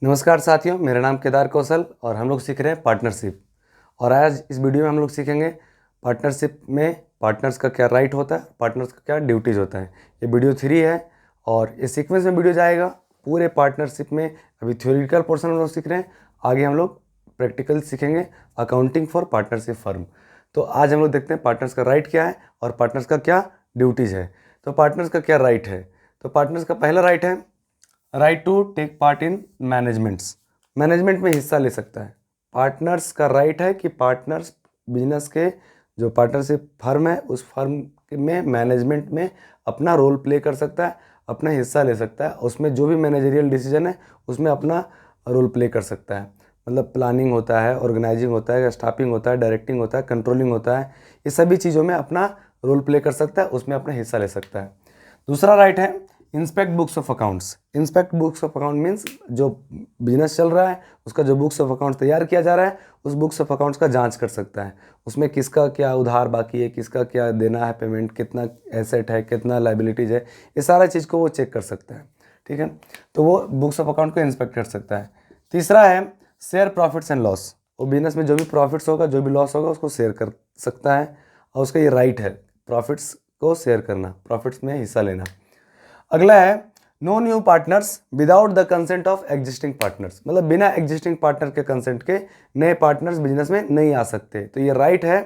नमस्कार साथियों, मेरा नाम केदार कौशल और हम लोग सीख रहे हैं पार्टनरशिप। और आज इस वीडियो में हम लोग सीखेंगे पार्टनरशिप में पार्टनर्स का क्या राइट होता है, पार्टनर्स का क्या ड्यूटीज़ होता है। ये वीडियो 3 है और इस सीक्वेंस में वीडियो जाएगा पूरे पार्टनरशिप में। अभी थ्योरेटिकल पोर्शन हम लोग सीख रहे हैं, आगे हम लोग प्रैक्टिकल सीखेंगे अकाउंटिंग फॉर पार्टनरशिप फर्म। तो आज हम लोग देखते हैं पार्टनर्स का राइट क्या है और पार्टनर्स का क्या ड्यूटीज़ है। तो पार्टनर्स का क्या राइट है, तो पार्टनर्स का पहला राइट है right to take part in managements. Management में हिस्सा ले सकता है। पार्टनर्स का राइट है कि पार्टनर्स बिजनेस के जो पार्टनरशिप फर्म है उस फर्म में मैनेजमेंट में अपना रोल प्ले कर सकता है, अपना हिस्सा ले सकता है। उसमें जो भी मैनेजरियल डिसीजन है उसमें अपना रोल प्ले कर सकता है। मतलब प्लानिंग होता है, ऑर्गेनाइजिंग होता है, स्टाफिंग होता है, डायरेक्टिंग होता है, कंट्रोलिंग होता है। ये सभी चीज़ों में अपना रोल प्ले कर सकता है, उसमें अपना हिस्सा ले सकता है। दूसरा राइट है inspect books of accounts. Inspect books of account means जो बिजनेस चल रहा है उसका जो बुक्स ऑफ अकाउंट्स तैयार किया जा रहा है उस बुक्स ऑफ अकाउंट्स का जांच कर सकता है। उसमें किसका क्या उधार बाकी है, किसका क्या देना है पेमेंट, कितना एसेट है, कितना लाइबिलिटीज़ है, ये सारा चीज़ को वो चेक कर सकता है। ठीक है, तो वो बुक्स ऑफ अकाउंट को इंस्पेक्ट कर सकता है। तीसरा है शेयर प्रॉफिट्स एंड लॉस। वो बिजनेस में जो भी प्रॉफिट्स होगा, जो भी लॉस होगा उसको शेयर कर सकता है और उसका ये राइट है प्रॉफिट्स को शेयर करना, प्रॉफिट्स में हिस्सा लेना। अगला है no new partners without the consent of existing partners. मतलब बिना एग्जिस्टिंग पार्टनर के कंसेंट के नए पार्टनर्स बिजनेस में नहीं आ सकते। तो ये राइट है,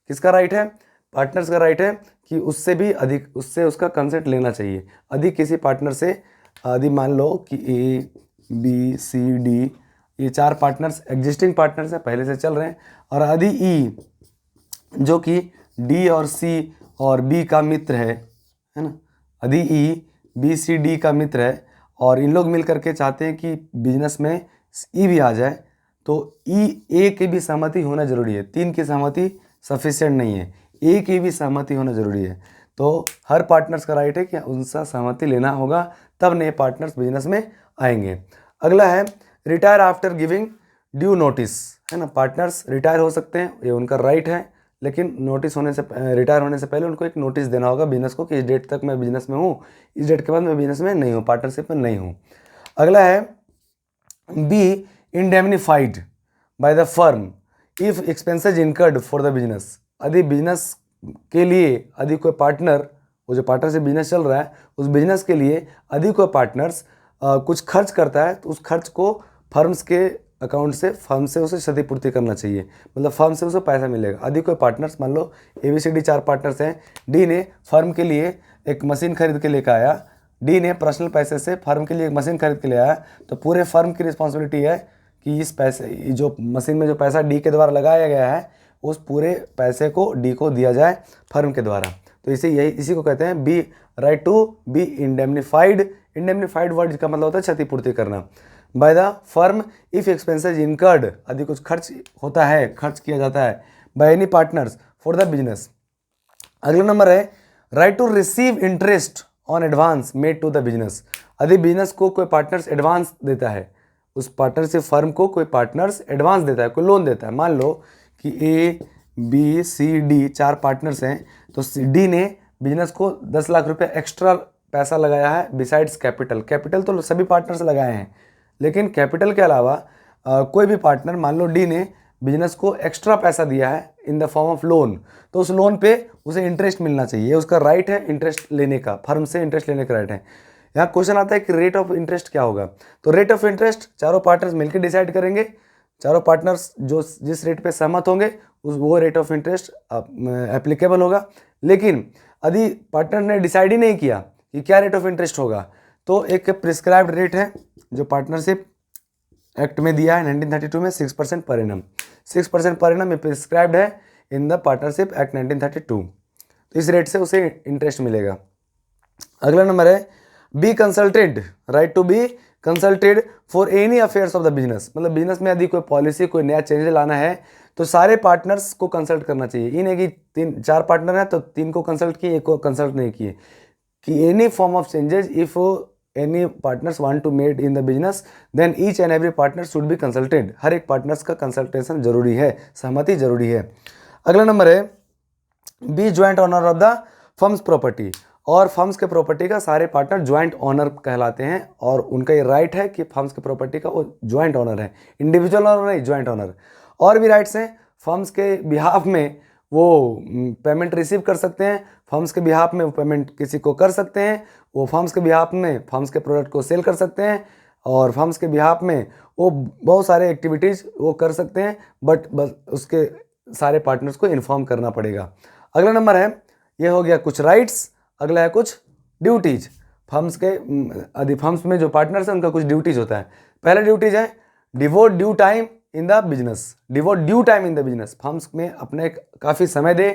किसका राइट है? पार्टनर्स का राइट है कि उससे भी अधिक, उससे उसका कंसेंट लेना चाहिए। अधिक किसी पार्टनर से, यदि मान लो कि ए बी सी डी ये 4 पार्टनर्स एग्जिस्टिंग पार्टनर्स हैं, पहले से चल रहे हैं, और यदि ई जो कि डी और सी और बी का मित्र है ना, यदि ई बी सी डी का मित्र है और इन लोग मिल करके चाहते हैं कि बिजनेस में ई भी आ जाए, तो ई ए की भी सहमति होना जरूरी है। 3 की सहमति सफिशिएंट नहीं है, ए की भी सहमति होना जरूरी है। तो हर पार्टनर्स का राइट है कि उनसे सहमति लेना होगा, तब नए पार्टनर्स बिजनेस में आएंगे। अगला है retire after giving due notice, है ना। पार्टनर्स रिटायर हो सकते हैं, ये उनका राइट है, लेकिन नोटिस होने से, रिटायर होने से पहले उनको एक नोटिस देना होगा बिजनेस को कि इस डेट तक मैं बिजनेस में हूँ, इस डेट के बाद मैं बिजनेस में नहीं हूँ, पार्टनरशिप में नहीं हूँ। अगला है be indemnified by the firm if expenses incurred for the business. यदि बिजनेस के लिए यदि कोई पार्टनर, वो जो पार्टनर से बिजनेस चल रहा है उस बिजनेस के लिए यदि कोई पार्टनर्स कुछ खर्च करता है तो उस खर्च को फर्म्स के अकाउंट से, फर्म से उसे क्षतिपूर्ति करना चाहिए। मतलब फर्म से उसे पैसा मिलेगा। यदि कोई पार्टनर्स, मान लो ABCD 4 पार्टनर्स हैं, डी ने फर्म के लिए एक मशीन खरीद के लेकर आया, डी ने पर्सनल पैसे से फर्म के लिए एक मशीन खरीद के ले आया, तो पूरे फर्म की रिस्पॉन्सिबिलिटी है कि इस पैसे, जो मशीन में जो पैसा डी के द्वारा लगाया गया है उस पूरे पैसे को डी को दिया जाए फर्म के द्वारा। तो इसी को कहते हैं be right to be indemnified. Indemnified word का मतलब होता है क्षतिपूर्ति करना। By the firm if expenses incurred, यदि कुछ खर्च होता है, खर्च किया जाता है by any partners for the business. अगला नंबर है right to receive interest on advance made to the business. यदि बिजनेस को कोई पार्टनर्स एडवांस देता है, उस पार्टनरशिप फर्म को कोई पार्टनर्स एडवांस देता है, कोई लोन देता है। मान लो कि ABCD 4 पार्टनर्स हैं, तो डी ने बिजनेस को 10 लाख रुपये एक्स्ट्रा पैसा लगाया है बिसाइड्स कैपिटल। कैपिटल तो सभी पार्टनर्स लगाए हैं, लेकिन कैपिटल के अलावा कोई भी पार्टनर, मान लो डी ने बिजनेस को एक्स्ट्रा पैसा दिया है in the form of loan, तो उस लोन पे उसे इंटरेस्ट मिलना चाहिए। उसका राइट है इंटरेस्ट लेने का, फर्म से इंटरेस्ट लेने का राइट है। यहाँ क्वेश्चन आता है कि रेट ऑफ इंटरेस्ट क्या होगा। तो रेट ऑफ इंटरेस्ट चारों पार्टनर्स मिलकर डिसाइड करेंगे। चारों पार्टनर्स जो जिस रेट पे सहमत होंगे वो रेट ऑफ इंटरेस्ट एप्लीकेबल होगा। लेकिन यदि पार्टनर ने डिसाइड ही नहीं किया कि क्या रेट ऑफ इंटरेस्ट होगा, तो एक प्रिस्क्राइब्ड रेट है जो पार्टनरशिप एक्ट में दिया है 1932 में, 6% per annum. 6% per annum prescribed है इन द पार्टनरशिप एक्ट 1932। तो इस रेट से उसे इंटरेस्ट मिलेगा। अगला नंबर है be consulted, right to be consulted for any affairs of the business. मतलब बिजनेस में यदि कोई पॉलिसी, कोई नया चेंज लाना है तो सारे पार्टनर्स को कंसल्ट करना चाहिए। ये नहीं कि 4 पार्टनर हैं तो 3 को कंसल्ट किए, 1 को कंसल्ट नहीं किए। कि any form of changes if any partners want to made in the business then each and every partner should be consulted. हर एक पार्टनर्स का कंसल्टेशन जरूरी है, सहमति जरूरी है। अगला नंबर है be joint owner of the firm's property. और फर्म्स के प्रॉपर्टी का सारे पार्टनर ज्वाइंट ओनर कहलाते हैं और उनका ये राइट है कि फर्म्स के प्रॉपर्टी का वो ज्वाइंट ओनर है, इंडिविजुअल ओनर नहीं, ज्वाइंट ओनर। और भी राइट्स हैं, फर्म्स के बिहाफ में वो पेमेंट रिसीव कर सकते हैं, फर्म्स के बिहाफ में वो पेमेंट किसी को कर सकते हैं, वो फर्म्स के बिहाफ में फर्म्स के प्रोडक्ट को सेल कर सकते हैं, और फर्म्स के बिहाफ में वो बहुत सारे एक्टिविटीज़ वो कर सकते हैं, बट बस उसके सारे पार्टनर्स को इन्फॉर्म करना पड़ेगा। अगला नंबर है, ये हो गया कुछ राइट्स, अगला है कुछ ड्यूटीज। फर्म्स के फर्म्स में जो पार्टनर्स हैं उनका कुछ ड्यूटीज होता है। पहला ड्यूटीज है devote due time in the business, devote due time in the business, firms में अपने काफ़ी समय दे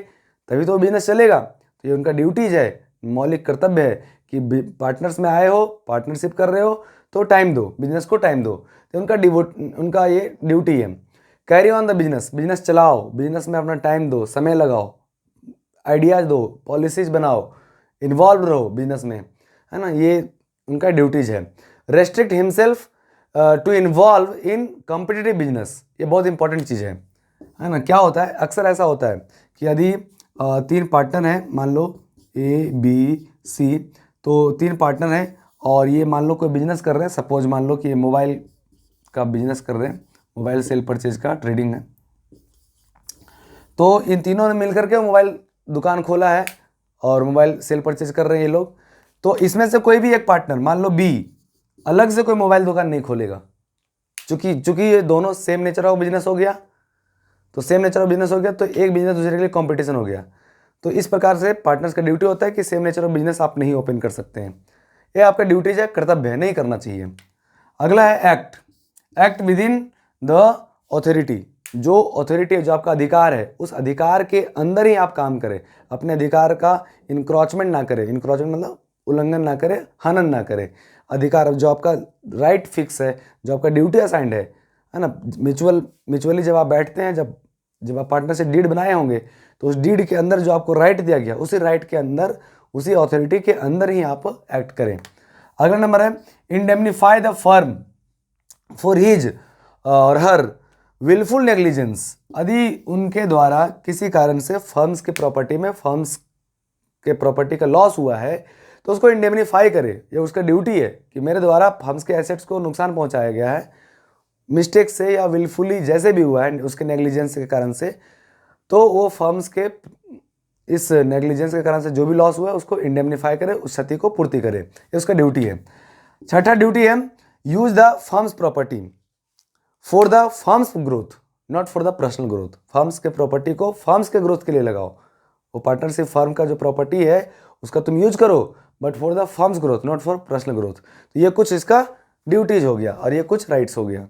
तभी तो बिजनेस चलेगा, तो ये उनका ड्यूटीज है, मौलिक कर्तव्य है कि पार्टनर्स में आए हो, पार्टनरशिप कर रहे हो तो टाइम दो, बिजनेस को टाइम दो, तो उनका ये ड्यूटी है। Carry on the business, business चलाओ, बिजनेस में अपना टाइम दो, समय लगाओ, आइडियाज़ दो, पॉलिसीज बनाओ, इन्वॉल्व रहो बिजनेस में, है ना, ये उनका ड्यूटीज है। Restrict himself to involve in competitive business, ये बहुत इंपॉर्टेंट चीज़ है ना। क्या होता है, अक्सर ऐसा होता है कि यदि 3 पार्टनर हैं, मान लो A B C, तो 3 पार्टनर हैं और ये मान लो कोई बिजनेस कर रहे हैं, सपोज मान लो कि ये मोबाइल का बिजनेस कर रहे हैं, मोबाइल सेल परचेज का ट्रेडिंग है, तो इन तीनों ने मिलकर के मोबाइल दुकान खोला है और मोबाइल सेल परचेज कर रहे हैं ये लोग। तो इसमें से कोई भी एक पार्टनर, मान लो B, अलग से कोई मोबाइल दुकान नहीं खोलेगा, चूंकि ये दोनों सेम नेचर ऑफ बिजनेस हो गया, तो सेम नेचर ऑफ बिजनेस हो गया तो एक बिजनेस दूसरे के लिए कंपटीशन हो गया। तो इस प्रकार से पार्टनर्स का ड्यूटी होता है कि सेम नेचर ऑफ बिजनेस आप नहीं ओपन कर सकते हैं, ये आपका ड्यूटीज है, कर्तव्य है, नहीं करना चाहिए। अगला है act, act with in the authority, जो ऑथोरिटी है, जो आपका अधिकार है, उस अधिकार के अंदर ही आप काम करें, अपने अधिकार का इंक्रोचमेंट ना करें, इंक्रोचमेंट मतलब उल्लंघन ना करें, हनन ना करें। अधिकार जो आपका राइट फिक्स है, जो आपका ड्यूटी असाइंड है ना, म्यूचुअली जब आप बैठते हैं, जब आप पार्टनरशिप डीड बनाए होंगे, तो उस डीड के अंदर जो आपको राइट दिया गया, उसी राइट के अंदर, उसी अथॉरिटी के अंदर ही आप एक्ट करें। अगला नंबर है indemnify the firm for his और हर विलफुल नेग्लिजेंस, यदि उनके द्वारा किसी कारण से फर्म्स की प्रॉपर्टी में, फर्म्स के प्रॉपर्टी का लॉस हुआ है, तो उसको इंडेमनीफाई करे, ये उसका ड्यूटी है कि मेरे द्वारा फर्म्स के एसेट्स को नुकसान पहुंचाया गया है, मिस्टेक से या विलफुली जैसे भी हुआ है उसके नेग्लिजेंस के कारण से, तो वो फर्म्स के इस नेग्लिजेंस के कारण से जो भी लॉस हुआ है उसको इंडेमनीफाई करे, उस क्षति को पूर्ति करे, ये उसका ड्यूटी है। छठा ड्यूटी है use the firm's property for the firms growth, not for the personal growth, firms के प्रॉपर्टी को फर्म्स के ग्रोथ के लिए लगाओ, वो पार्टनरशिप फर्म का जो प्रॉपर्टी है उसका तुम यूज करो, but for the firms growth, not for personal growth. तो ये कुछ इसका ड्यूटीज हो गया और ये कुछ राइट्स हो गया।